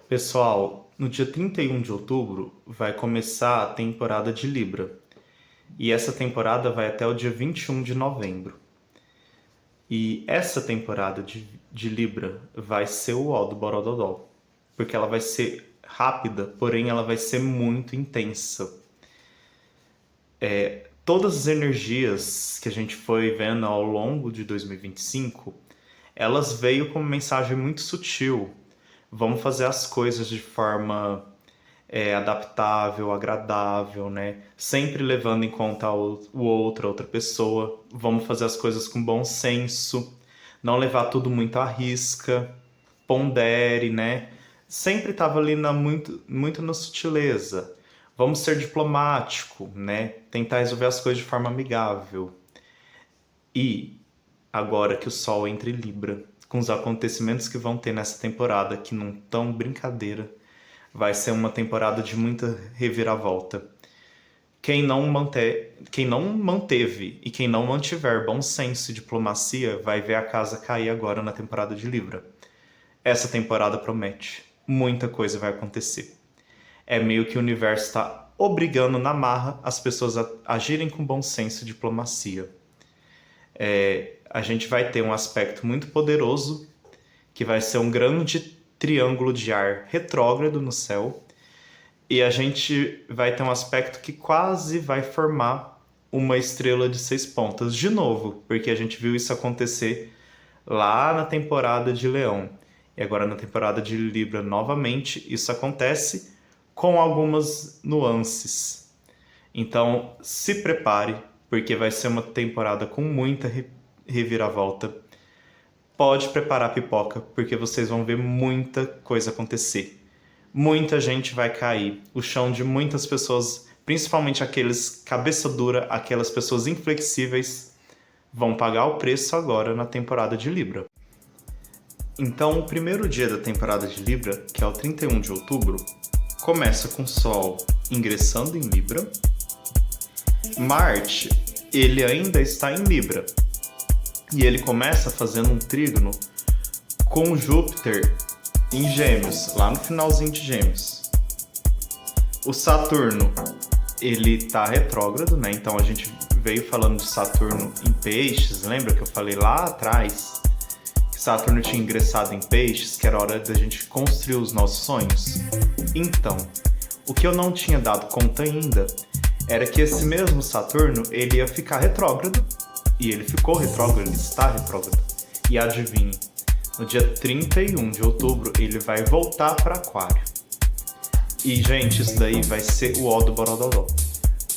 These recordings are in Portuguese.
Pessoal, no dia 31 de outubro vai começar a temporada de Libra. E essa temporada vai até o dia 21 de novembro. E essa temporada de Libra vai ser o ó do Borogodó. Porque ela vai ser rápida, porém ela vai ser muito intensa. Todas as energias que a gente foi vendo ao longo de 2025, elas veio com uma mensagem muito sutil. Vamos fazer as coisas de forma adaptável, agradável, né? Sempre levando em conta o outro, a outra pessoa. Vamos fazer as coisas com bom senso, não levar tudo muito à risca, pondere, né? Sempre estava ali muito na sutileza. Vamos ser diplomático, né? Tentar resolver as coisas de forma amigável. E agora que o Sol entra em Libra, com os acontecimentos que vão ter nessa temporada, que não tão brincadeira, vai ser uma temporada de muita reviravolta. Quem não manteve e quem não mantiver bom senso e diplomacia vai ver a casa cair agora na temporada de Libra. Essa temporada promete. Muita coisa vai acontecer. É meio que o universo está obrigando na marra as pessoas a agirem com bom senso e diplomacia. A gente vai ter um aspecto muito poderoso, que vai ser um grande triângulo de ar retrógrado no céu, e a gente vai ter um aspecto que quase vai formar uma estrela de 6 pontas de novo, porque a gente viu isso acontecer lá na temporada de Leão. E agora na temporada de Libra novamente isso acontece com algumas nuances. Então se prepare, porque vai ser uma temporada com muita reviravolta. Pode preparar a pipoca, porque vocês vão ver muita coisa acontecer. Muita gente vai cair. O chão de muitas pessoas, principalmente aqueles cabeça dura, aquelas pessoas inflexíveis, vão pagar o preço agora na temporada de Libra. Então, o primeiro dia da temporada de Libra, que é o 31 de outubro, começa com o Sol ingressando em Libra. Marte, ele ainda está em Libra. E ele começa fazendo um trígono com Júpiter em Gêmeos, lá no finalzinho de Gêmeos. O Saturno, ele tá retrógrado, né? Então a gente veio falando de Saturno em Peixes, lembra que eu falei lá atrás que Saturno tinha ingressado em Peixes, que era hora da gente construir os nossos sonhos? Então, o que eu não tinha dado conta ainda era que esse mesmo Saturno, ele ia ficar retrógrado. E ele ficou retrógrado, ele está retrógrado. E adivinhe, no dia 31 de outubro ele vai voltar para Aquário. E, gente, isso daí vai ser o ó do Borogodó.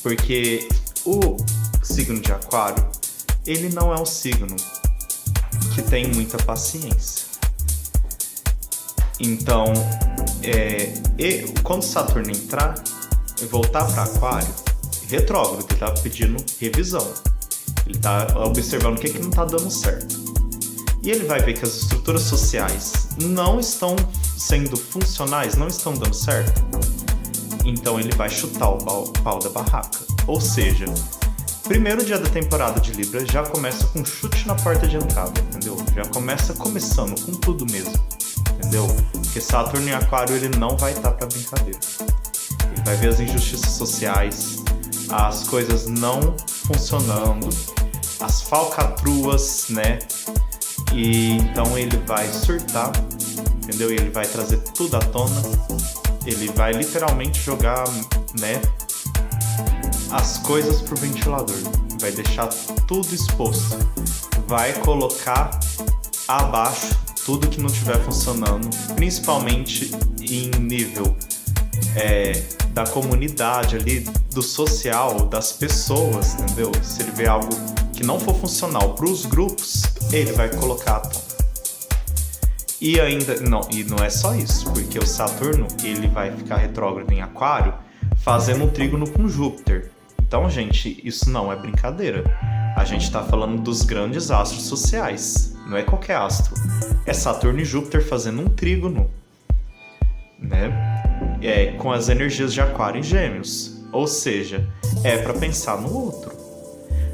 Porque o signo de Aquário, ele não é um signo que tem muita paciência. Então, quando Saturno entrar e voltar para Aquário, retrógrado, ele está pedindo revisão. Ele está observando o que não está dando certo. E ele vai ver que as estruturas sociais não estão sendo funcionais, não estão dando certo. Então ele vai chutar o pau da barraca. Ou seja, primeiro dia da temporada de Libra já começa com um chute na porta de entrada, entendeu? Já começa começando com tudo mesmo, entendeu? Porque Saturno em Aquário ele não vai estar para brincadeira. Ele vai ver as injustiças sociais, as coisas não funcionando, as falcatruas, né? E então ele vai surtar, entendeu? E ele vai trazer tudo à tona. Ele vai literalmente jogar, né, as coisas pro ventilador. Vai deixar tudo exposto. Vai colocar abaixo tudo que não estiver funcionando, principalmente em nível da comunidade ali, do social, das pessoas, entendeu? Se ele vê algo que não for funcional para os grupos, ele vai colocar à tona. E ainda não é só isso, porque o Saturno ele vai ficar retrógrado em Aquário, fazendo um trígono com Júpiter. Então, gente, isso não é brincadeira. A gente está falando dos grandes astros sociais, não é qualquer astro. É Saturno e Júpiter fazendo um trígono, né? Com as energias de Aquário e Gêmeos. Ou seja, é para pensar no outro.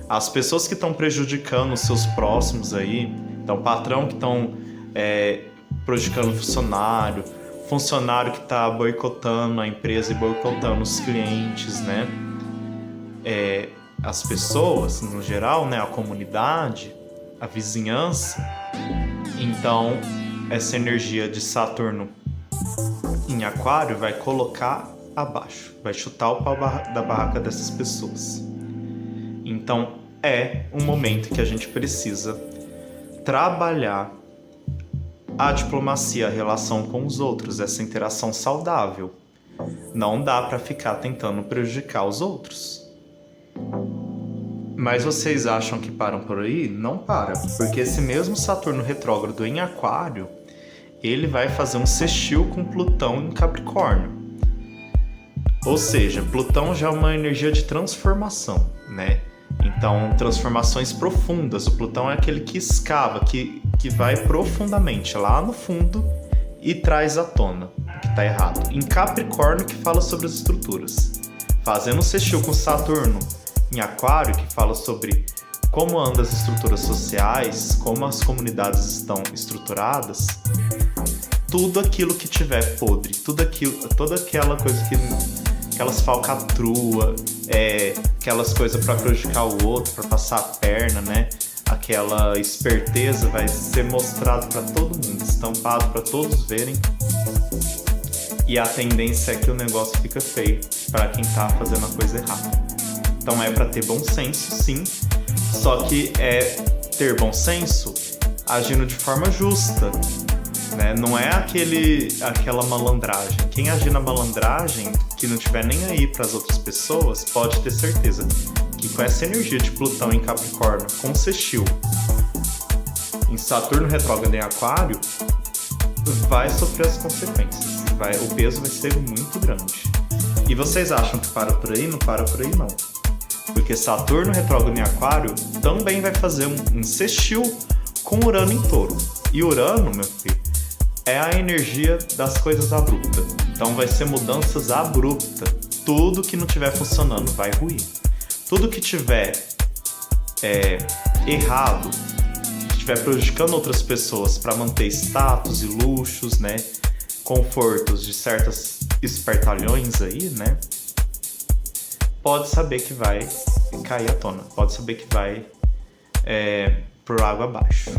As pessoas que estão prejudicando os seus próximos aí, então patrão que estão prejudicando o funcionário, funcionário que está boicotando a empresa e boicotando os clientes, né? As pessoas, no geral, né? A comunidade, a vizinhança. Então, essa energia de Saturno em Aquário vai colocar abaixo, vai chutar o pau da barraca dessas pessoas. Então, é um momento que a gente precisa trabalhar a diplomacia, a relação com os outros, essa interação saudável. Não dá para ficar tentando prejudicar os outros. Mas vocês acham que param por aí? Não para, porque esse mesmo Saturno retrógrado em Aquário, ele vai fazer um sextil com Plutão em Capricórnio. Ou seja, Plutão já é uma energia de transformação, né? Então, transformações profundas. O Plutão é aquele que escava, que vai profundamente lá no fundo e traz à tona o que está errado. Em Capricórnio, que fala sobre as estruturas. Fazendo um sextil com Saturno em Aquário, que fala sobre como andam as estruturas sociais, como as comunidades estão estruturadas, tudo aquilo que tiver podre, toda aquela coisa aquelas falcatruas, aquelas coisas para prejudicar o outro, para passar a perna, né? Aquela esperteza vai ser mostrado para todo mundo, estampado para todos verem. E a tendência é que o negócio fica feio para quem tá fazendo a coisa errada. Então é para ter bom senso, sim, só que é ter bom senso agindo de forma justa, né? Não é aquela malandragem. Quem agir na malandragem, que não tiver nem aí para as outras pessoas, pode ter certeza que com essa energia de Plutão em Capricórnio, com sextil em Saturno retrógrado em Aquário, vai sofrer as consequências. O peso vai ser muito grande. E vocês acham que para por aí? Não para por aí, não. Porque Saturno retrógrado em Aquário também vai fazer um sextil com Urano em Touro. E Urano, meu filho, é a energia das coisas abruptas. Então vai ser mudanças abruptas. Tudo que não estiver funcionando vai ruir. Tudo que tiver errado, que estiver prejudicando outras pessoas para manter status e luxos, né? Confortos de certas espertalhões aí, né? Pode saber que vai cair à tona. Pode saber que vai por água abaixo.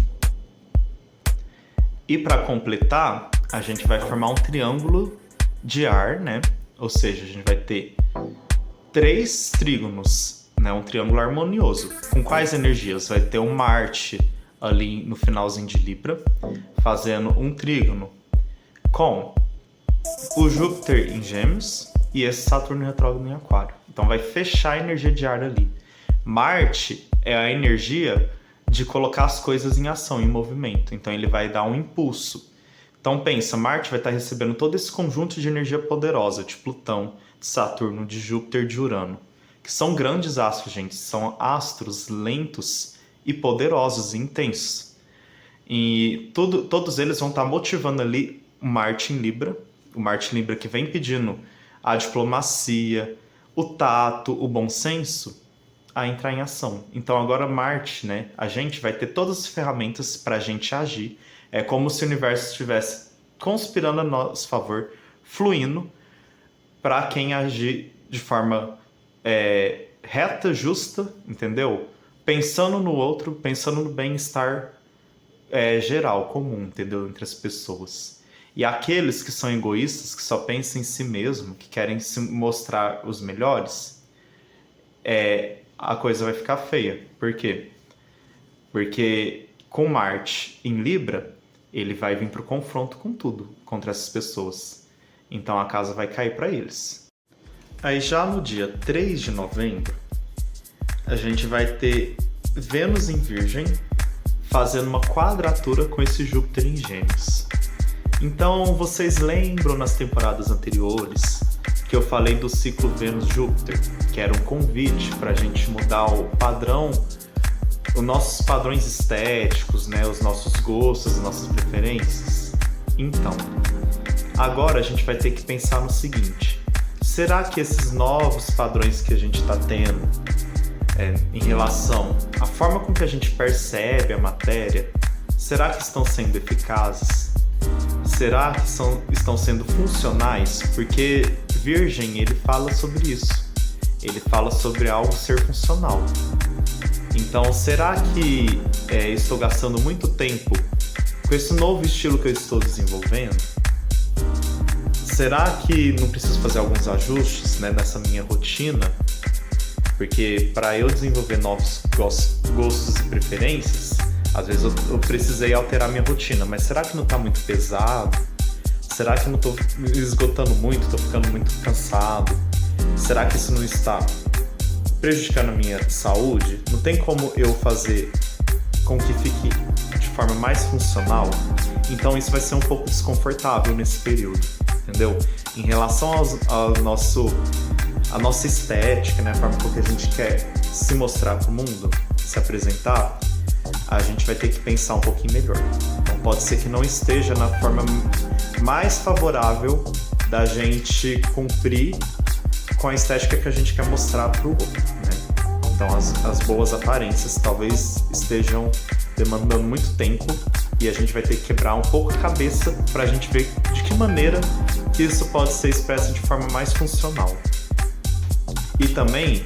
E para completar, a gente vai formar um triângulo de ar, né? Ou seja, a gente vai ter 3 trígonos, né? Um triângulo harmonioso. Com quais energias? Vai ter um Marte ali no finalzinho de Libra, fazendo um trígono com o Júpiter em Gêmeos e esse Saturno retrógrado em Aquário. Então vai fechar a energia de ar ali. Marte é a energia de colocar as coisas em ação, em movimento. Então ele vai dar um impulso. Então pensa, Marte vai estar recebendo todo esse conjunto de energia poderosa de Plutão, de Saturno, de Júpiter, de Urano, que são grandes astros, gente. São astros lentos e poderosos e intensos. E todos eles vão estar motivando ali o Marte em Libra que vem pedindo a diplomacia, o tato, o bom senso, a entrar em ação. Então agora Marte, né, a gente vai ter todas as ferramentas para a gente agir. É como se o universo estivesse conspirando a nosso favor, fluindo para quem agir de forma reta, justa, entendeu? Pensando no outro, pensando no bem-estar geral, comum, entendeu? Entre as pessoas. E aqueles que são egoístas, que só pensam em si mesmo, que querem se mostrar os melhores, a coisa vai ficar feia. Por quê? Porque com Marte em Libra, ele vai vir para o confronto com tudo, contra essas pessoas. Então a casa vai cair para eles. Aí já no dia 3 de novembro, a gente vai ter Vênus em Virgem fazendo uma quadratura com esse Júpiter em Gêmeos. Então, vocês lembram nas temporadas anteriores que eu falei do ciclo Vênus-Júpiter, que era um convite para a gente mudar o padrão, os nossos padrões estéticos, né, os nossos gostos, as nossas preferências? Então, agora a gente vai ter que pensar no seguinte: será que esses novos padrões que a gente está tendo em relação à forma com que a gente percebe a matéria, será que estão sendo eficazes? será que estão sendo funcionais? Porque Virgem, ele fala sobre isso. Ele fala sobre algo ser funcional. Então, será que estou gastando muito tempo com esse novo estilo que eu estou desenvolvendo? Será que não preciso fazer alguns ajustes, né, nessa minha rotina? Porque para eu desenvolver novos gostos e preferências, às vezes eu precisei alterar minha rotina. Mas será que não está muito pesado? Será que eu não estou me esgotando muito? Estou ficando muito cansado? Será que isso não está prejudicando a minha saúde? Não tem como eu fazer com que fique de forma mais funcional? Então isso vai ser um pouco desconfortável nesse período, entendeu? Em relação à nossa estética, né, a forma como a gente quer se mostrar para o mundo, se apresentar, a gente vai ter que pensar um pouquinho melhor. Então pode ser que não esteja na forma mais favorável da gente cumprir com a estética que a gente quer mostrar para o outro, né? Então as boas aparências talvez estejam demandando muito tempo e a gente vai ter que quebrar um pouco a cabeça para a gente ver de que maneira que isso pode ser expresso de forma mais funcional. E também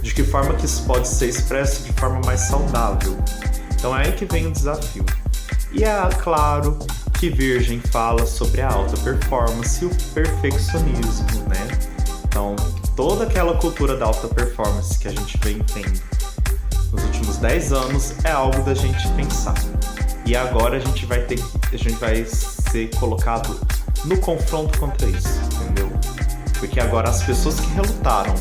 de que forma que isso pode ser expresso de forma mais saudável. Então é aí que vem o desafio. E é claro que Virgem fala sobre a alta performance e o perfeccionismo, né? Então, toda aquela cultura da alta performance que a gente vem tendo nos últimos 10 anos é algo da gente pensar. E agora a gente vai ser colocado no confronto contra isso, entendeu? Porque agora as pessoas que relutaram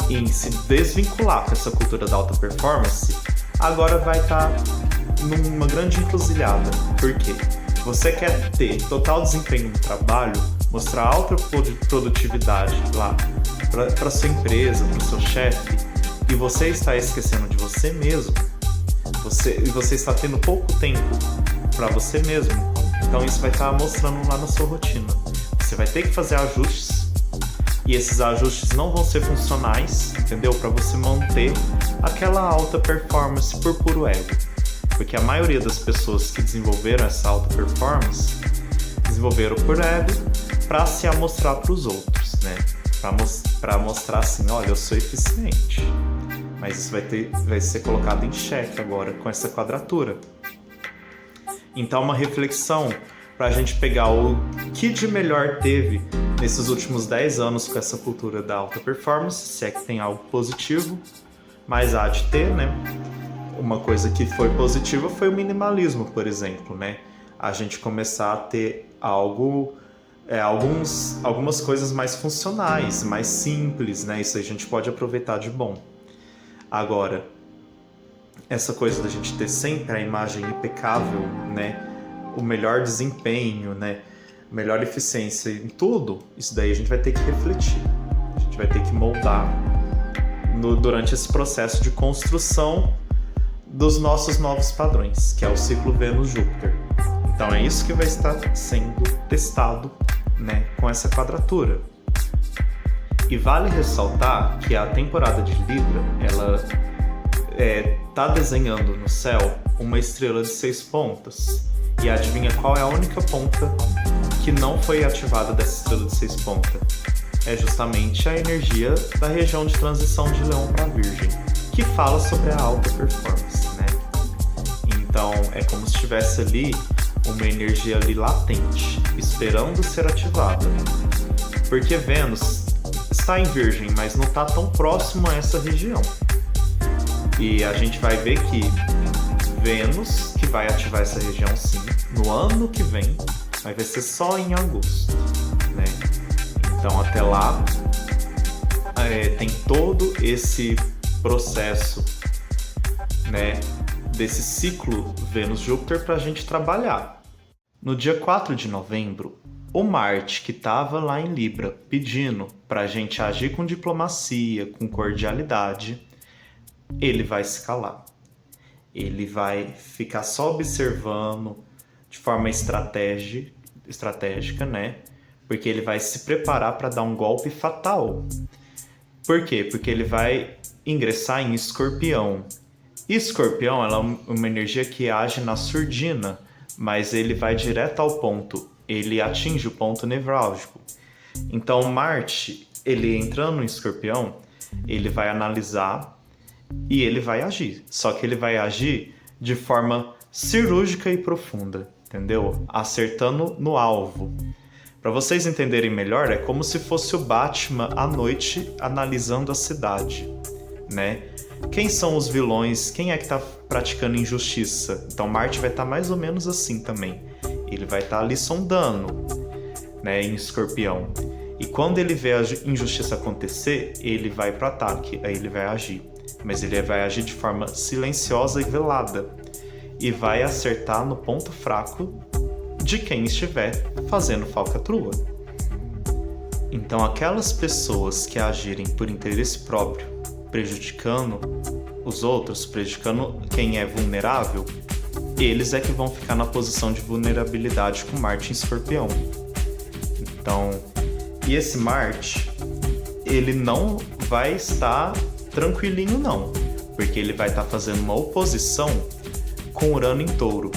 em se desvincular com essa cultura da alta performance, agora vai estar numa grande encruzilhada. Por quê? Você quer ter total desempenho no trabalho, mostrar alta produtividade lá para sua empresa, para o seu chefe, e você está esquecendo de você mesmo, e você está tendo pouco tempo para você mesmo, então isso vai estar mostrando lá na sua rotina. Você vai ter que fazer ajustes, e esses ajustes não vão ser funcionais, entendeu? Para você manter aquela alta performance por puro ego. Porque a maioria das pessoas que desenvolveram essa alta performance desenvolveram por ego para se amostrar para os outros, né? Para mostrar assim, olha, eu sou eficiente. Mas isso vai ser colocado em xeque agora com essa quadratura. Então, uma reflexão para a gente pegar o que de melhor teve nesses últimos 10 anos com essa cultura da alta performance, se é que tem algo positivo, mas há de ter, né? Uma coisa que foi positiva foi o minimalismo, por exemplo, né? A gente começar a ter algumas coisas mais funcionais, mais simples, né? Isso a gente pode aproveitar de bom. Agora, essa coisa da gente ter sempre a imagem impecável, né? O melhor desempenho, né? Melhor eficiência em tudo, isso daí a gente vai ter que refletir. A gente vai ter que moldar durante esse processo de construção dos nossos novos padrões, que é o ciclo Vênus-Júpiter. Então é isso que vai estar sendo testado, né, com essa quadratura. E vale ressaltar que a temporada de Libra, ela tá desenhando no céu uma estrela de 6 pontas. E adivinha qual é a única ponta que não foi ativada dessa estrela de 6 pontas? É justamente a energia da região de transição de Leão para Virgem, que fala sobre a alta performance, né? Então é como se tivesse ali uma energia ali latente, esperando ser ativada. Porque Vênus está em Virgem, mas não está tão próximo a essa região. E a gente vai ver que Vênus, que vai ativar essa região sim, no ano que vem, mas vai ser só em agosto, né? Então até lá tem todo esse processo, né, desse ciclo Vênus-Júpiter para a gente trabalhar. No dia 4 de novembro, o Marte, que estava lá em Libra, pedindo para a gente agir com diplomacia, com cordialidade, ele vai se calar. Ele vai ficar só observando de forma estratégica, né? Porque ele vai se preparar para dar um golpe fatal. Por quê? Porque ele vai ingressar em Escorpião. E Escorpião, ela é uma energia que age na surdina, mas ele vai direto ao ponto. ele atinge o ponto nevrálgico. Então Marte, ele entrando em Escorpião, ele vai analisar e ele vai agir. Só que ele vai agir de forma cirúrgica e profunda, entendeu? Acertando no alvo. Para vocês entenderem melhor, é como se fosse o Batman à noite analisando a cidade, né? Quem são os vilões? Quem é que está praticando injustiça? Então Marte vai estar mais ou menos assim também. Ele vai estar ali sondando, né, em Escorpião. E quando ele vê a injustiça acontecer, ele vai para o ataque, aí ele vai agir. Mas ele vai agir de forma silenciosa e velada. E vai acertar no ponto fraco de quem estiver fazendo falcatrua. Então aquelas pessoas que agirem por interesse próprio, prejudicando os outros, prejudicando quem é vulnerável, eles é que vão ficar na posição de vulnerabilidade com Marte em Escorpião. Então, e esse Marte, ele não vai estar tranquilinho não, porque ele vai estar fazendo uma oposição com Urano em Touro.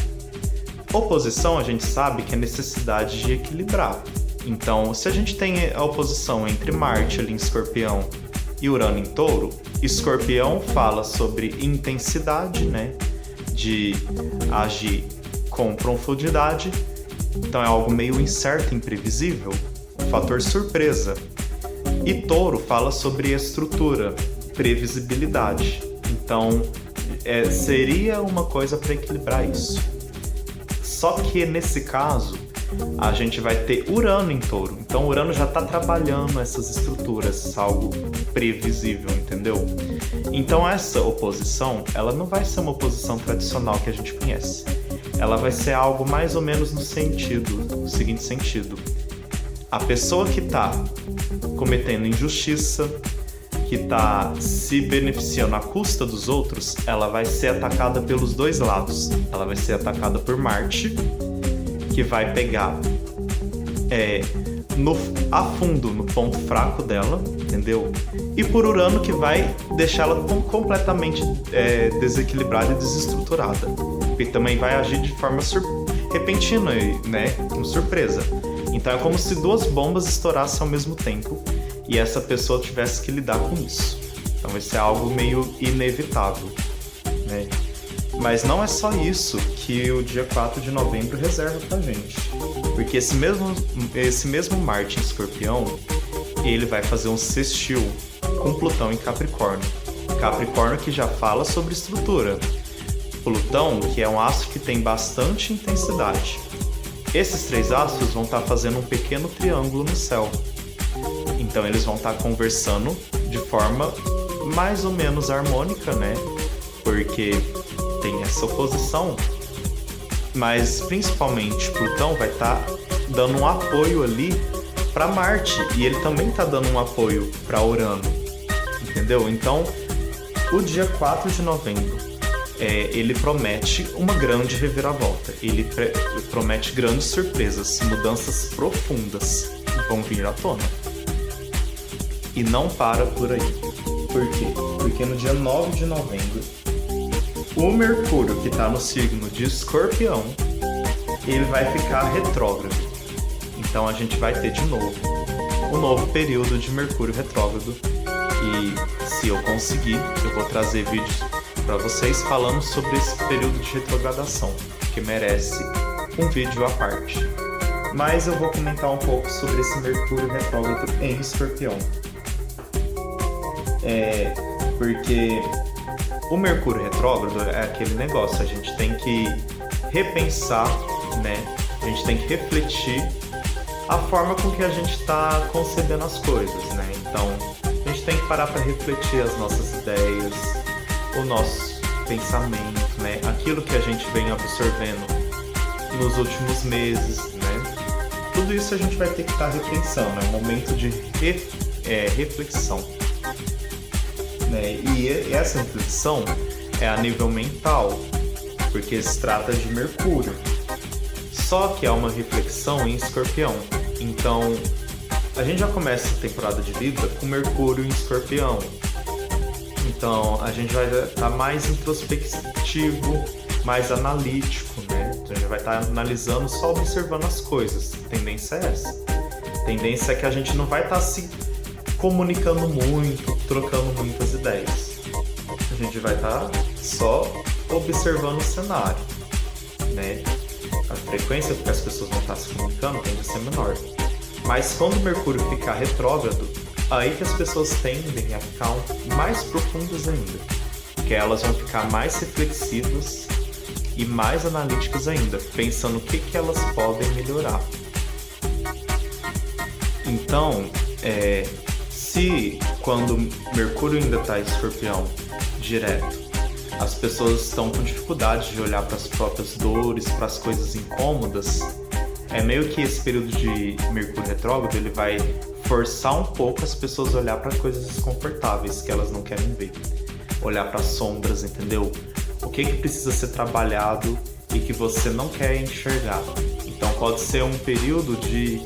Oposição, a gente sabe que é necessidade de equilibrar. Então, se a gente tem a oposição entre Marte ali em Escorpião e Urano em Touro, Escorpião fala sobre intensidade, né? De agir com profundidade. Então é algo meio incerto, imprevisível, um fator surpresa. E Touro fala sobre estrutura, previsibilidade. Então seria uma coisa para equilibrar isso. Só que nesse caso a gente vai ter Urano em Touro. Então Urano já está trabalhando essas estruturas, algo previsível, entendeu? Então essa oposição, ela não vai ser uma oposição tradicional que a gente conhece. Ela vai ser algo mais ou menos no seguinte sentido. A pessoa que está cometendo injustiça, que está se beneficiando à custa dos outros, ela vai ser atacada pelos dois lados. Ela vai ser atacada por Marte, que vai pegar a fundo no ponto fraco dela, entendeu? E por Urano, que vai deixá-la completamente desequilibrada e desestruturada. E também vai agir de forma repentina, né? Com surpresa. Então é como se duas bombas estourassem ao mesmo tempo e essa pessoa tivesse que lidar com isso. Então vai ser algo meio inevitável, né? Mas não é só isso que o dia 4 de novembro reserva pra gente. Porque esse mesmo Marte em Escorpião, ele vai fazer um sextil com Plutão em Capricórnio. Capricórnio que já fala sobre estrutura. Plutão, que é um astro que tem bastante intensidade. Esses três astros vão estar fazendo um pequeno triângulo no céu. Então eles vão estar conversando de forma mais ou menos harmônica, né? Porque tem essa oposição, mas principalmente Plutão vai estar dando um apoio ali para Marte e ele também está dando um apoio para Urano, entendeu? Então, o dia 4 de novembro, ele promete uma grande reviravolta, ele promete grandes surpresas, mudanças profundas vão vir à tona. E não para por aí. Por quê? Porque no dia 9 de novembro, o Mercúrio, que está no signo de Escorpião, ele vai ficar retrógrado. Então a gente vai ter de novo um novo período de Mercúrio retrógrado. E se eu conseguir, eu vou trazer vídeos para vocês falando sobre esse período de retrogradação, que merece um vídeo à parte. Mas eu vou comentar um pouco sobre esse Mercúrio retrógrado em Escorpião. Porque o Mercúrio retrógrado é aquele negócio, a gente tem que repensar, né? A gente tem que refletir a forma com que a gente está concebendo as coisas, né? Então, a gente tem que parar para refletir as nossas ideias, o nosso pensamento, né? Aquilo que a gente vem absorvendo nos últimos meses, né? Tudo isso a gente vai ter que estar repensando, é um momento de reflexão. Né? E essa reflexão é a nível mental, porque se trata de Mercúrio. Só que é uma reflexão em Escorpião. Então, a gente já começa a temporada de Libra com Mercúrio em Escorpião. Então, a gente vai estar mais introspectivo, mais analítico, né? Então, vai estar analisando, só observando as coisas. A tendência é essa. A tendência é que a gente não vai estar se comunicando muito, trocando muitas ideias. A gente vai estar só observando o cenário, né? A frequência que as pessoas vão estar se comunicando tende a ser menor. Mas quando o Mercúrio ficar retrógrado, aí que as pessoas tendem a ficar mais profundas ainda. Que elas vão ficar mais reflexivas e mais analíticas ainda, pensando o que elas podem melhorar. Então, se quando Mercúrio ainda está em Escorpião direto, as pessoas estão com dificuldade de olhar para as próprias dores, para as coisas incômodas, é meio que esse período de Mercúrio retrógrado, ele vai forçar um pouco as pessoas a olhar para coisas desconfortáveis que elas não querem ver. Olhar para sombras, entendeu? O que precisa ser trabalhado e que você não quer enxergar. Então pode ser um período de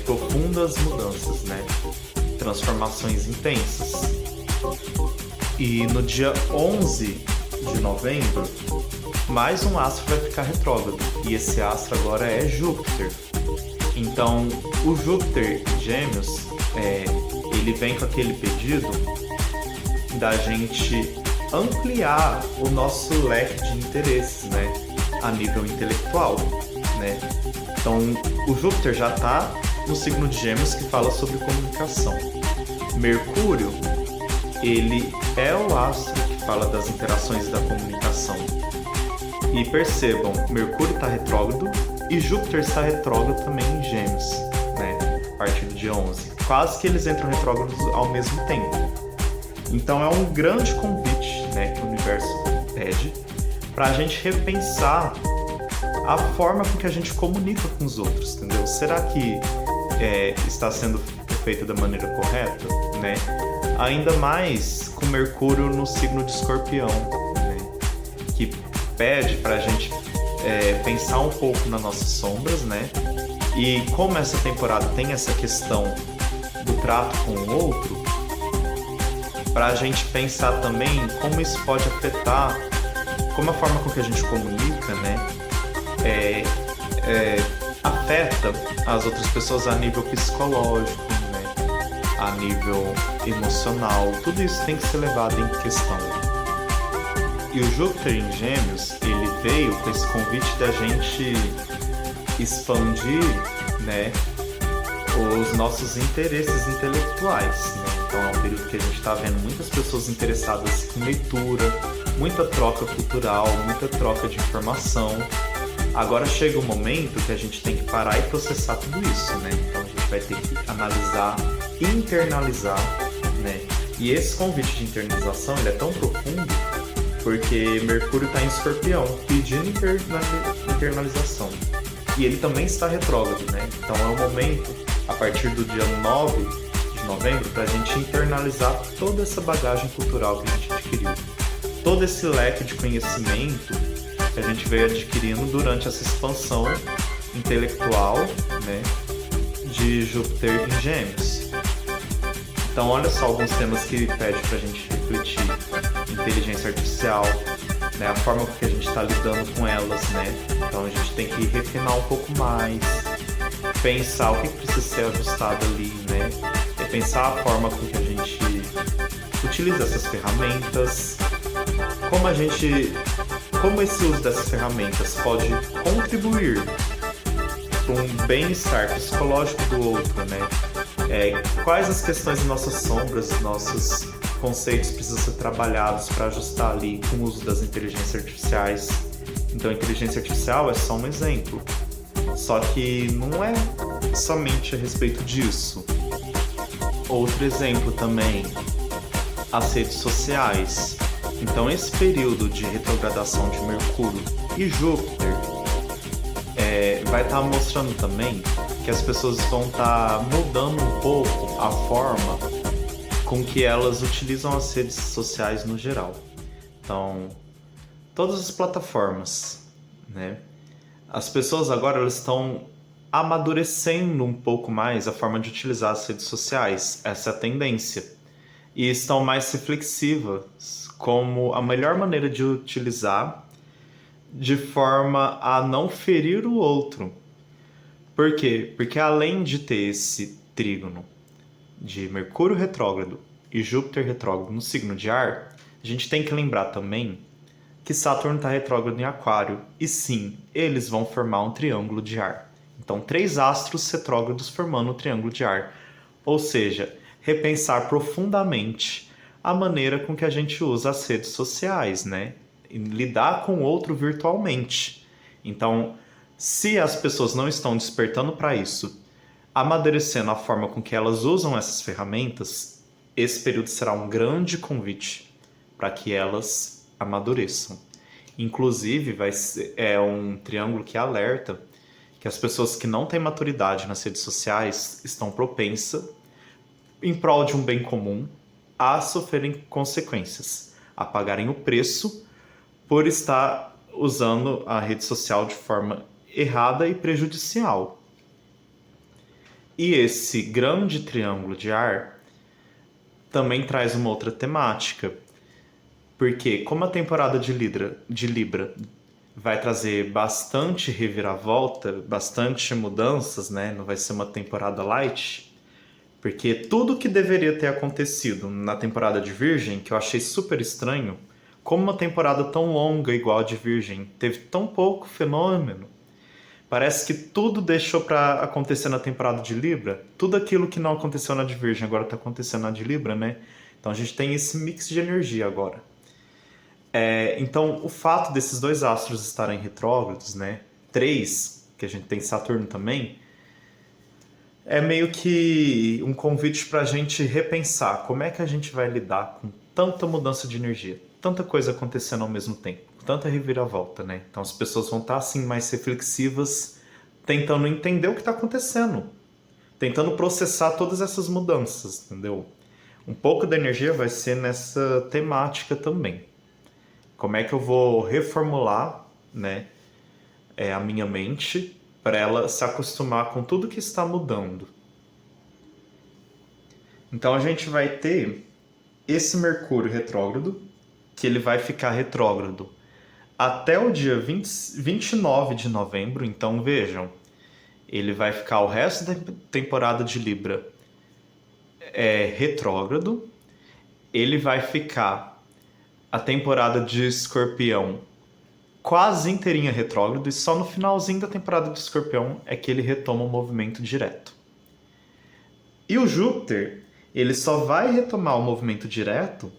profundas mudanças, né? Transformações intensas. E no dia 11 de novembro, mais um astro vai ficar retrógrado. E esse astro agora é Júpiter. Então, o Júpiter em Gêmeos, ele vem com aquele pedido da gente ampliar o nosso leque de interesses, né? A nível intelectual, né? Então, o Júpiter já está no signo de Gêmeos, que fala sobre comunicação. Mercúrio, ele é o astro que fala das interações da comunicação. E percebam, Mercúrio está retrógrado e Júpiter está retrógrado também em Gêmeos, né? A partir do dia 11. Quase que eles entram retrógrados ao mesmo tempo. Então é um grande convite, né, que o universo pede para a gente repensar a forma com que a gente comunica com os outros, entendeu? Será que está sendo feita da maneira correta, né? Ainda mais com Mercúrio no signo de Escorpião, né? Que pede para a gente pensar um pouco nas nossas sombras, né? E como essa temporada tem essa questão do trato com o outro, para a gente pensar também como isso pode afetar, como a forma com que a gente comunica, né? Afeta as outras pessoas a nível psicológico, né? A nível emocional. Tudo isso tem que ser levado em questão. E o Júpiter em Gêmeos, ele veio com esse convite da gente expandir, né, os nossos interesses intelectuais, né? Então é um período que a gente está vendo muitas pessoas interessadas em leitura, muita troca cultural, muita troca de informação. Agora chega o momento que a gente tem que parar e processar tudo isso, né? Então a gente vai ter que analisar, internalizar, né? E esse convite de internalização, ele é tão profundo porque Mercúrio está em Escorpião, pedindo internalização. E ele também está retrógrado, né? Então é o momento, a partir do dia 9 de novembro, para a gente internalizar toda essa bagagem cultural que a gente adquiriu. Todo esse leque de conhecimento que a gente veio adquirindo durante essa expansão intelectual, né, de Júpiter em Gêmeos. Então olha só alguns temas que pede para a gente refletir. Inteligência artificial, né, a forma com que a gente está lidando com elas, né? Então a gente tem que refinar um pouco mais, pensar o que precisa ser ajustado ali, né? Pensar a forma com que a gente utiliza essas ferramentas, como esse uso dessas ferramentas pode contribuir para um bem-estar psicológico do outro, né? Quais as questões de nossas sombras, nossos conceitos precisam ser trabalhados para ajustar ali com o uso das inteligências artificiais. Então a inteligência artificial é só um exemplo, só que não é somente a respeito disso. Outro exemplo também, as redes sociais. Então esse período de retrogradação de Mercúrio e Júpiter vai estar mostrando também que as pessoas vão estar mudando um pouco a forma com que elas utilizam as redes sociais no geral. Então, todas as plataformas, né? As pessoas agora elas estão amadurecendo um pouco mais a forma de utilizar as redes sociais, essa é a tendência. E estão mais reflexivas como a melhor maneira de utilizar de forma a não ferir o outro. Por quê? Porque além de ter esse trígono de Mercúrio retrógrado e Júpiter retrógrado no signo de ar, a gente tem que lembrar também que Saturno está retrógrado em Aquário, e sim, eles vão formar um triângulo de ar. Então, 3 astros retrógrados formando um triângulo de ar. Ou seja, repensar profundamente a maneira com que a gente usa as redes sociais, né? E lidar com o outro virtualmente. Então, se as pessoas não estão despertando para isso, amadurecendo a forma com que elas usam essas ferramentas, esse período será um grande convite para que elas amadureçam. Inclusive, é um triângulo que alerta que as pessoas que não têm maturidade nas redes sociais estão propensas, em prol de um bem comum, a sofrerem consequências, a pagarem o preço por estar usando a rede social de forma errada e prejudicial. E esse grande triângulo de ar também traz uma outra temática, porque como a temporada de Libra vai trazer bastante reviravolta, bastante mudanças, né? Não vai ser uma temporada light, porque tudo que deveria ter acontecido na temporada de Virgem, que eu achei super estranho, como uma temporada tão longa igual a de Virgem, teve tão pouco fenômeno. Parece que tudo deixou para acontecer na temporada de Libra. Tudo aquilo que não aconteceu na de Virgem agora está acontecendo na de Libra, né? Então a gente tem esse mix de energia agora. Então, o fato desses 2 astros estarem retrógrados, né? 3, que a gente tem Saturno também, é meio que um convite para a gente repensar como é que a gente vai lidar com tanta mudança de energia, tanta coisa acontecendo ao mesmo tempo, tanta reviravolta, né? Então as pessoas vão estar assim mais reflexivas, tentando entender o que está acontecendo, tentando processar todas essas mudanças, entendeu? Um pouco da energia vai ser nessa temática também. Como é que eu vou reformular, né, a minha mente para ela se acostumar com tudo que está mudando. Então a gente vai ter esse Mercúrio retrógrado, que ele vai ficar retrógrado até o dia 29 de novembro. Então vejam, ele vai ficar o resto da temporada de Libra retrógrado. Ele vai ficar a temporada de Escorpião quase inteirinha retrógrado, e só no finalzinho da temporada de Escorpião é que ele retoma o movimento direto. E o Júpiter, ele só vai retomar o movimento direto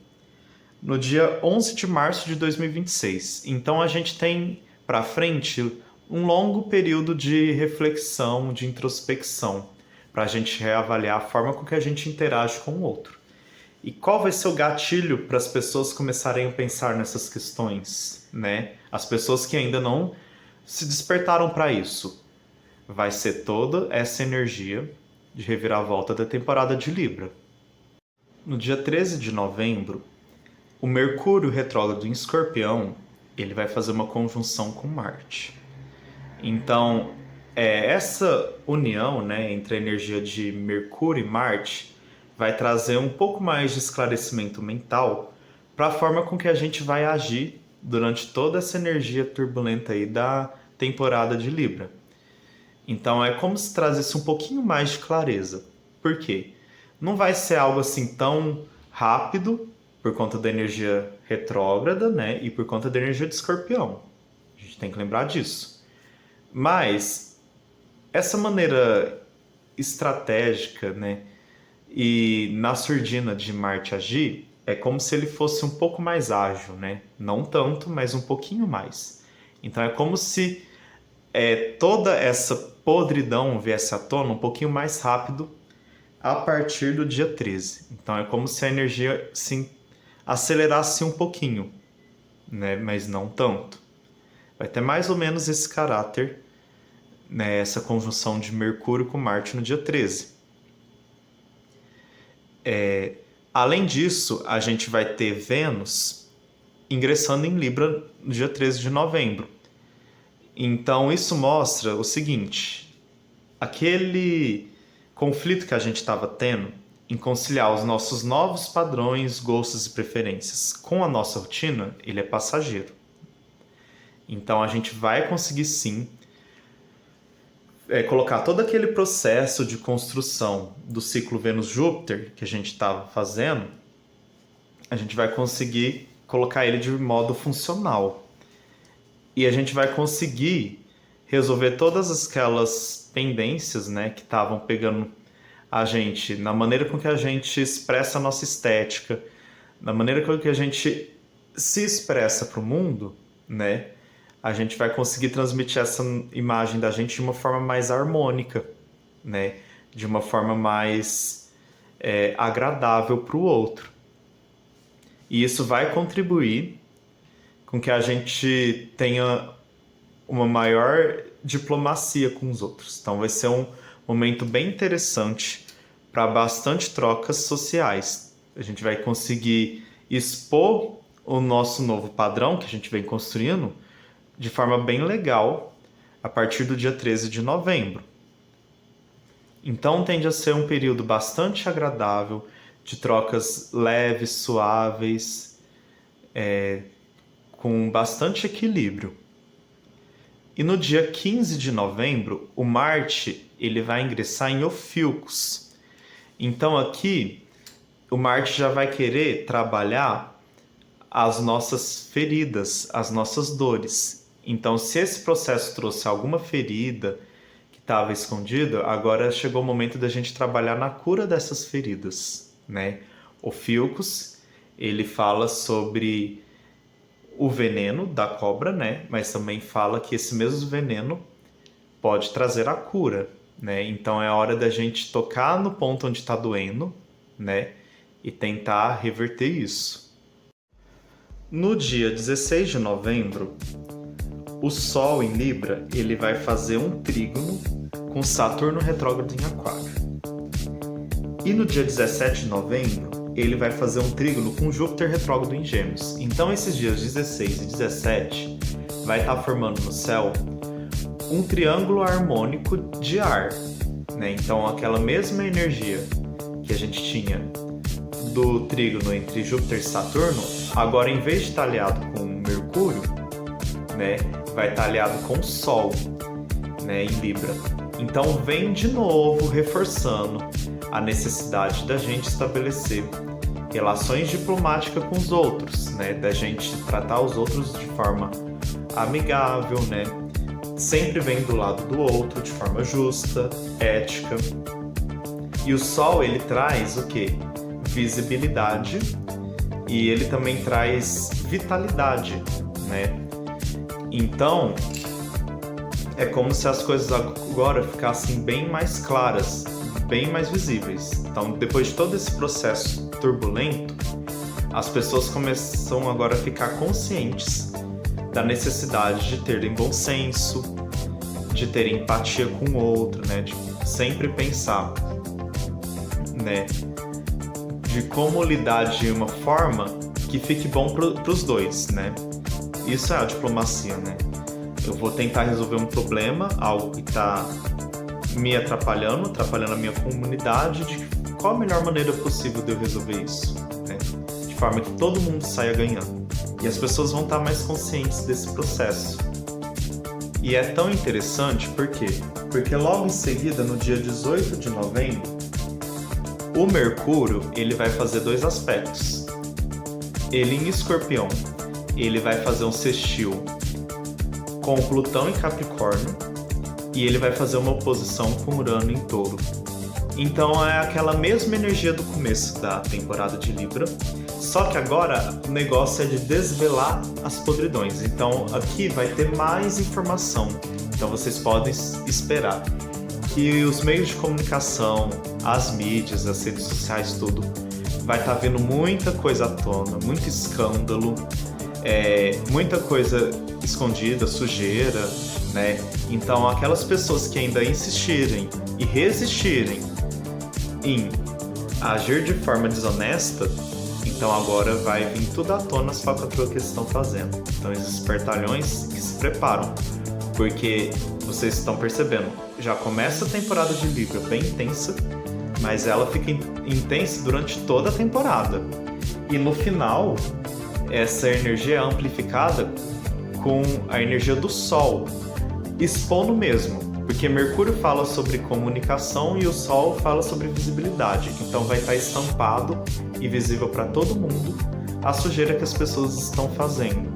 no dia 11 de março de 2026. Então a gente tem para frente um longo período de reflexão, de introspecção, para a gente reavaliar a forma com que a gente interage com o outro. E qual vai ser o gatilho para as pessoas começarem a pensar nessas questões, né? As pessoas que ainda não se despertaram para isso. Vai ser toda essa energia de reviravolta da temporada de Libra. No dia 13 de novembro, o Mercúrio retrógrado em Escorpião, ele vai fazer uma conjunção com Marte. Então, essa união, né, entre a energia de Mercúrio e Marte vai trazer um pouco mais de esclarecimento mental para a forma com que a gente vai agir durante toda essa energia turbulenta aí da temporada de Libra. Então é como se trazesse um pouquinho mais de clareza. Por quê? Não vai ser algo assim tão rápido por conta da energia retrógrada, né? E por conta da energia de Escorpião. A gente tem que lembrar disso. Mas essa maneira estratégica, né? E na surdina de Marte agir, é como se ele fosse um pouco mais ágil, né? Não tanto, mas um pouquinho mais. Então é como se toda essa podridão viesse à tona um pouquinho mais rápido a partir do dia 13. Então é como se a energia se acelerasse um pouquinho, né? Mas não tanto. Vai ter mais ou menos esse caráter, né? Essa conjunção de Mercúrio com Marte no dia 13. Além disso, a gente vai ter Vênus ingressando em Libra no dia 13 de novembro. Então, isso mostra o seguinte: aquele conflito que a gente estava tendo em conciliar os nossos novos padrões, gostos e preferências com a nossa rotina, ele é passageiro. Então a gente vai conseguir sim colocar todo aquele processo de construção do ciclo Vênus-Júpiter que a gente estava fazendo, a gente vai conseguir colocar ele de modo funcional. E a gente vai conseguir resolver todas aquelas pendências, né, que estavam pegando a gente na maneira com que a gente expressa a nossa estética, na maneira com que a gente se expressa para o mundo, né? A gente vai conseguir transmitir essa imagem da gente de uma forma mais harmônica, né? De uma forma mais agradável para o outro. E isso vai contribuir com que a gente tenha uma maior diplomacia com os outros. Então vai ser um momento bem interessante para bastante trocas sociais. A gente vai conseguir expor o nosso novo padrão que a gente vem construindo de forma bem legal a partir do dia 13 de novembro. Então tende a ser um período bastante agradável, de trocas leves, suaves, com bastante equilíbrio. E no dia 15 de novembro, o Marte ele vai ingressar em Ofiucos. Então aqui, o Marte já vai querer trabalhar as nossas feridas, as nossas dores. Então, se esse processo trouxe alguma ferida que estava escondida, agora chegou o momento da gente trabalhar na cura dessas feridas, né? Ofiucos, ele fala sobre o veneno da cobra, né? Mas também fala que esse mesmo veneno pode trazer a cura, né? Então é hora da gente tocar no ponto onde está doendo, né? E tentar reverter isso. No dia 16 de novembro, o Sol em Libra ele vai fazer um trígono com Saturno retrógrado em Aquário. E no dia 17 de novembro, ele vai fazer um trígono com Júpiter retrógrado em Gêmeos. Então esses dias 16 e 17 vai estar formando no céu um triângulo harmônico de ar, né? Então aquela mesma energia que a gente tinha do trígono entre Júpiter e Saturno, agora em vez de estar aliado com Mercúrio, né, vai estar aliado com o Sol, né, em Libra. Então vem de novo reforçando a necessidade da gente estabelecer relações diplomáticas com os outros, né, da gente tratar os outros de forma amigável, né, sempre vem do lado do outro de forma justa, ética. E o Sol ele traz o quê? Visibilidade, e ele também traz vitalidade, né? Então é como se as coisas agora ficassem bem mais claras, bem mais visíveis. Então, depois de todo esse processo turbulento, as pessoas começam agora a ficar conscientes da necessidade de terem bom senso, de terem empatia com o outro, né? De sempre pensar, né, de como lidar de uma forma que fique bom para os dois, né? Isso é a diplomacia, né? Eu vou tentar resolver um problema, algo que está me atrapalhando a minha comunidade, de qual a melhor maneira possível de eu resolver isso, né? De forma que todo mundo saia ganhando. E as pessoas vão estar mais conscientes desse processo. E é tão interessante, por quê? Porque logo em seguida, no dia 18 de novembro, o Mercúrio ele vai fazer dois aspectos. Ele em Escorpião, ele vai fazer um sextil com Plutão em Capricórnio e ele vai fazer uma oposição com Urano em Touro. Então é aquela mesma energia do começo da temporada de Libra, só que agora o negócio é de desvelar as podridões. Então aqui vai ter mais informação. Então vocês podem esperar que os meios de comunicação, as mídias, as redes sociais, tudo, vai estar vendo muita coisa à tona, muito escândalo, muita coisa escondida, sujeira, né? Então aquelas pessoas que ainda insistirem e resistirem em agir de forma desonesta, então agora vai vir tudo à tona as falcatruas que eles estão fazendo. Então esses espertalhões que se preparam, porque vocês estão percebendo, já começa a temporada de Libra bem intensa, mas ela fica intensa durante toda a temporada. E no final, essa energia é amplificada com a energia do Sol, expondo mesmo, porque Mercúrio fala sobre comunicação e o Sol fala sobre visibilidade. Então vai estar estampado e visível para todo mundo a sujeira que as pessoas estão fazendo.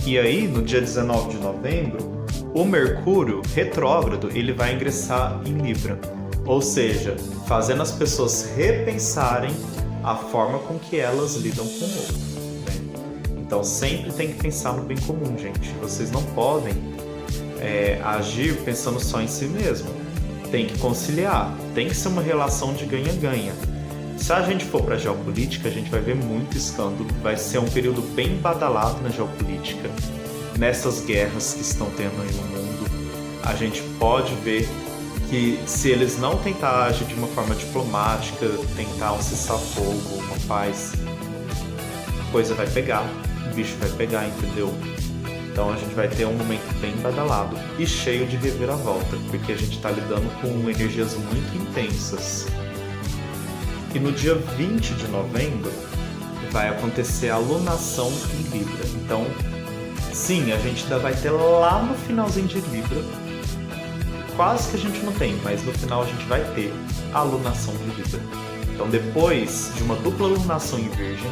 E aí, no dia 19 de novembro, o Mercúrio retrógrado ele vai ingressar em Libra, ou seja, fazendo as pessoas repensarem a forma com que elas lidam com o outro. Né? Então sempre tem que pensar no bem comum, gente. Vocês não podem agir pensando só em si mesmo. Tem que conciliar, tem que ser uma relação de ganha-ganha. Se a gente for para a geopolítica, a gente vai ver muito escândalo, vai ser um período bem badalado na geopolítica, nessas guerras que estão tendo aí no mundo. A gente pode ver que se eles não tentar agir de uma forma diplomática, tentar um cessar-fogo, uma paz, a coisa vai pegar, o bicho vai pegar, entendeu? Então a gente vai ter um momento bem badalado e cheio de reviravolta, porque a gente está lidando com energias muito intensas. E no dia 20 de novembro vai acontecer a lunação em Libra. Então, sim, a gente ainda vai ter lá no finalzinho de Libra, quase que a gente não tem, mas no final a gente vai ter a lunação de Libra. Então, depois de uma dupla lunação em Virgem,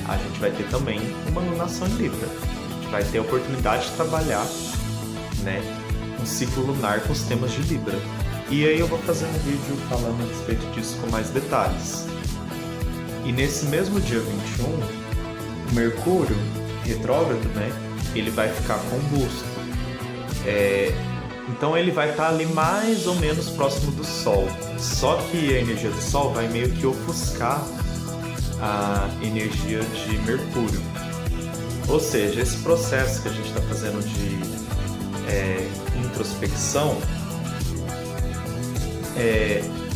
a gente vai ter também uma lunação em Libra. A gente vai ter a oportunidade de trabalhar, né, um ciclo lunar com os temas de Libra. E aí eu vou fazer um vídeo falando a respeito disso com mais detalhes. E nesse mesmo dia 21, o Mercúrio retrógrado, né, ele vai ficar combusto. Então ele vai estar ali mais ou menos próximo do Sol. Só que a energia do Sol vai meio que ofuscar a energia de Mercúrio. Ou seja, esse processo que a gente está fazendo de introspecção,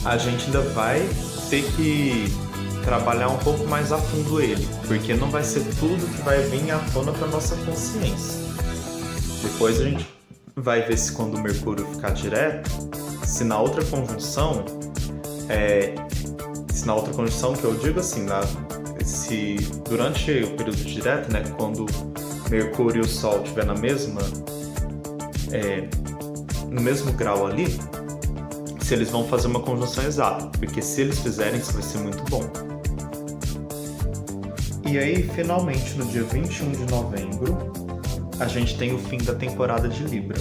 a gente ainda vai ter que trabalhar um pouco mais a fundo ele, porque não vai ser tudo que vai vir à tona para nossa consciência. Depois a gente vai ver se quando o Mercúrio ficar direto, se na outra conjunção que eu digo assim, se durante o período direto, né, quando Mercúrio e o Sol estiver no mesmo grau ali, se eles vão fazer uma conjunção exata, porque se eles fizerem, isso vai ser muito bom. E aí, finalmente, no dia 21 de novembro, a gente tem o fim da temporada de Libra.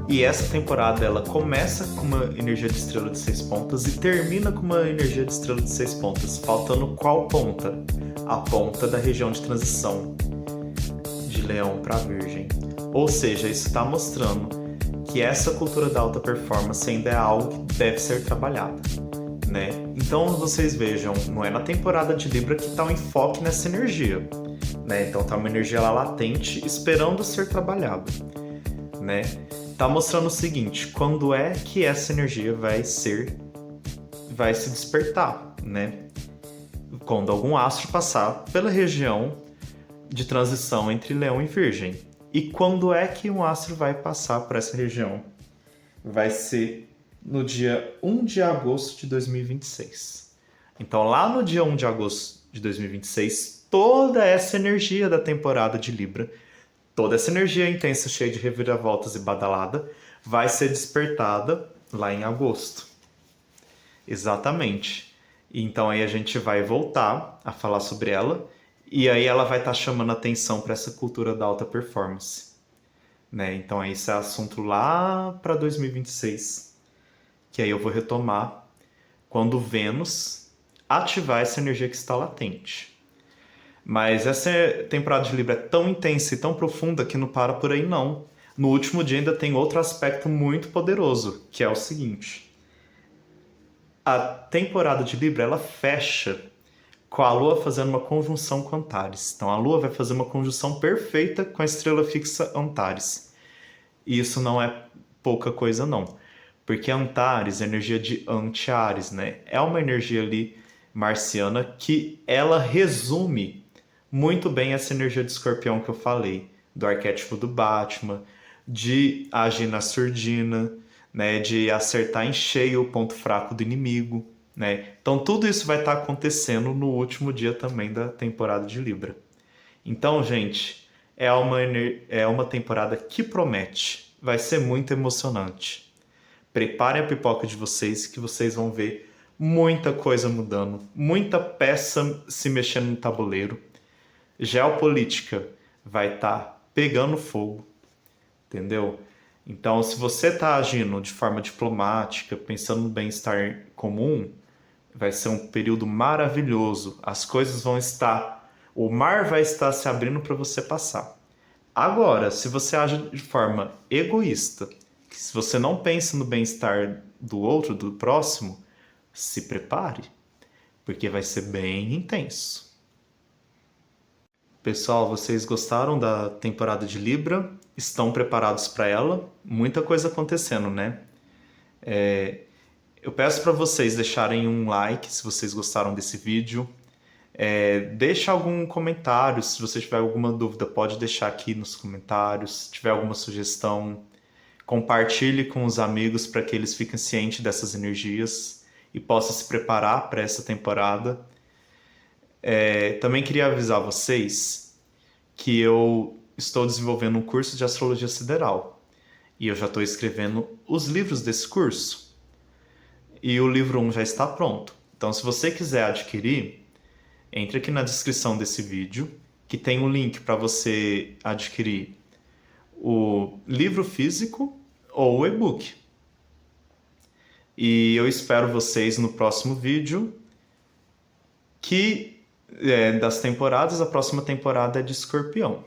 E essa temporada, ela começa com uma energia de estrela de 6 pontas e termina com uma energia de estrela de 6 pontas, faltando qual ponta? A ponta da região de transição de Leão para Virgem. Ou seja, isso está mostrando que essa cultura da alta performance ainda é algo que deve ser trabalhado, né? Então vocês vejam, não é na temporada de Libra que está o enfoque nessa energia, né? Então tá uma energia lá latente esperando ser trabalhada, né? Tá mostrando o seguinte, quando é que essa energia vai se despertar, né? Quando algum astro passar pela região de transição entre Leão e Virgem. E quando é que um astro vai passar por essa região? Vai ser no dia 1 de agosto de 2026. Então, lá no dia 1 de agosto de 2026, toda essa energia da temporada de Libra, toda essa energia intensa, cheia de reviravoltas e badalada, vai ser despertada lá em agosto. Exatamente. Então, aí a gente vai voltar a falar sobre ela. E aí ela vai estar chamando atenção para essa cultura da alta performance, né? Então esse é assunto lá para 2026, que aí eu vou retomar quando Vênus ativar essa energia que está latente. Mas essa temporada de Libra é tão intensa e tão profunda que não para por aí não. No último dia ainda tem outro aspecto muito poderoso, que é o seguinte. A temporada de Libra, ela fecha com a Lua fazendo uma conjunção com Antares. Então a Lua vai fazer uma conjunção perfeita com a estrela fixa Antares. E isso não é pouca coisa não, porque Antares é energia de Anti-Ares, né? É uma energia ali marciana que ela resume muito bem essa energia de Escorpião que eu falei, do arquétipo do Batman, de agir na surdina, né? De acertar em cheio o ponto fraco do inimigo, né? Então tudo isso vai estar acontecendo no último dia também da temporada de Libra. Então, gente, é uma temporada que promete. Vai ser muito emocionante. Preparem a pipoca de vocês, que vocês vão ver muita coisa mudando, muita peça se mexendo no tabuleiro. Geopolítica vai estar pegando fogo, entendeu? Então, se você está agindo de forma diplomática, pensando no bem-estar comum, vai ser um período maravilhoso. As coisas vão estar, o mar vai estar se abrindo para você passar. Agora, se você age de forma egoísta, que se você não pensa no bem-estar do outro, do próximo, se prepare, porque vai ser bem intenso. Pessoal, vocês gostaram da temporada de Libra? Estão preparados para ela? Muita coisa acontecendo, né? Eu peço para vocês deixarem um like se vocês gostaram desse vídeo. Deixa algum comentário, se você tiver alguma dúvida, pode deixar aqui nos comentários. Se tiver alguma sugestão, compartilhe com os amigos para que eles fiquem cientes dessas energias e possam se preparar para essa temporada. Também queria avisar vocês que eu estou desenvolvendo um curso de astrologia sideral e eu já estou escrevendo os livros desse curso. E o livro 1 já está pronto. Então, se você quiser adquirir, entre aqui na descrição desse vídeo, que tem um link para você adquirir o livro físico ou o e-book. E eu espero vocês no próximo vídeo, que das temporadas, a próxima temporada é de Escorpião.